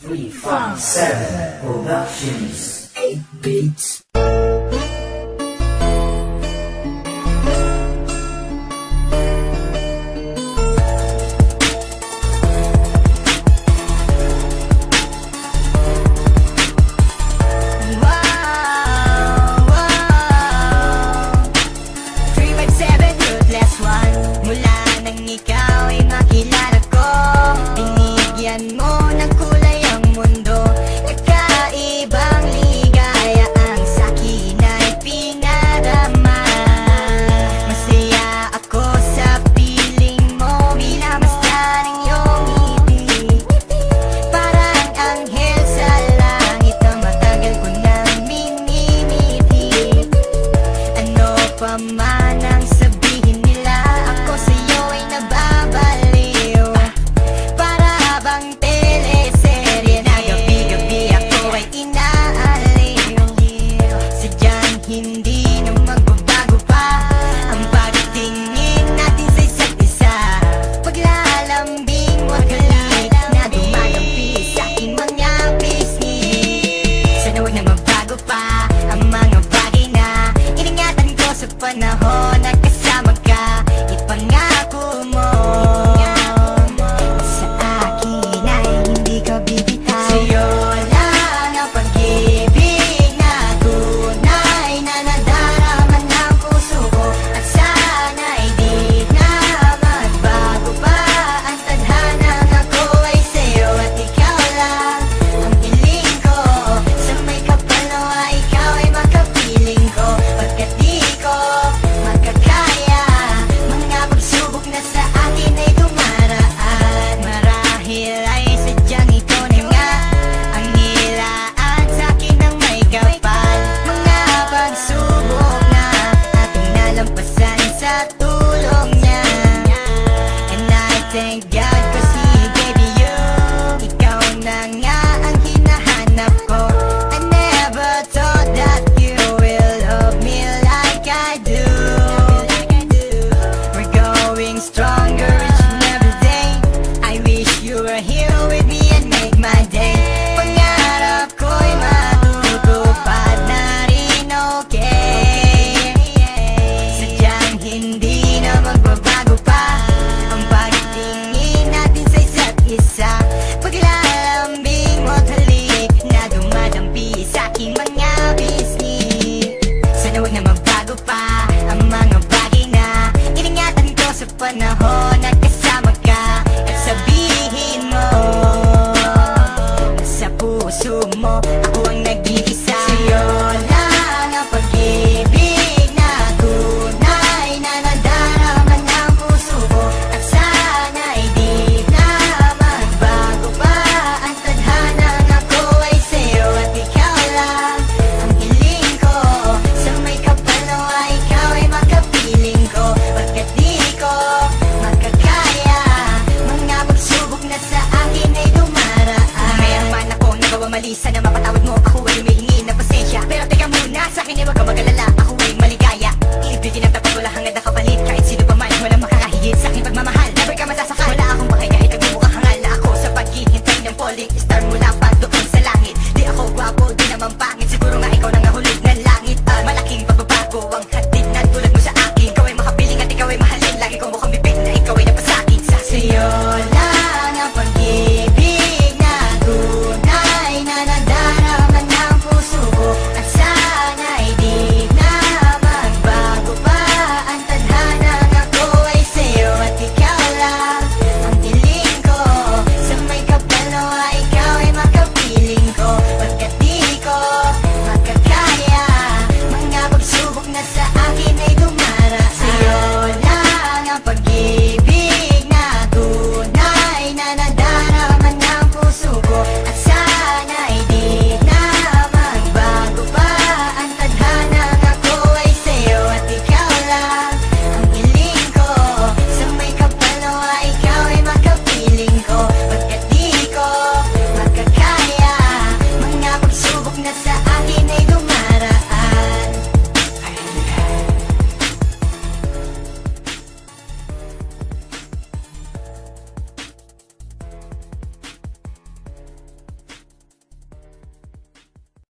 357 Productions 8 Beats. Pamanang sabihin nila, ako sa'yo ay nababaliw. Para bang teleserye na gabi-gabi ako ay inaaliw. Sadyang hindi na magbabago pa ang pagtingin natin sa isa't isa. Paglalambing mo halik na dumadampi sa aking mga pisngi. Sana huwag na magbago pa ang mga bagay na iningatan ko sa panahon na kasama ka. Ipangako mo sa akin ay hindi ka bibitaw. Sa'yo lang ang pag-ibig na tunay na nadarama ng puso ko. At sana'y di na magbago pa ang tadhanang ako ay sa'yo. At ikaw lang ang hiling ko, sa may kapal nawa ikaw ay makapiling ko. Pagkat di ko makakaya mga pagsubok na sa akin ay dumaraan. Marahil ay sadyang ikaw na nga ang nilaan sa akin ng may kapal. Mga pagsubok na ating nalampasan sa tulong niya. And I thank God kasi baby you, ikaw na nga ang hinahanap ko. I never thought that you will love me like I do. We're going stronger each and every day. I wish you were here with me and make my day. Pangarap ko'y matutupad na rin, okay? Sadyang hindi na magbabago pa ang pagtingin natin sa isa't isa. Paglalambing mo't halik na dumadampi sa aking mga pisngi. Sana huwag na magbago pa ang mga bagay na iningatan ko sa panahon na kasama ka. At sabihin mo sa puso mo ako ang nag-iisa. Sa'yo lang ang pag-ibig na tunay na nadarama ng puso ko. At sana'y di na magbago pa ang tadhanang ako ay sa'yo. At ikaw lang ang hiling ko, sa may kapal nawa ikaw ay makapiling ko. Pagkat di ko makakaya mga pagsubok na sa akin ay dumaraan. Mayroon man akong nagawa mali, sana mapatawad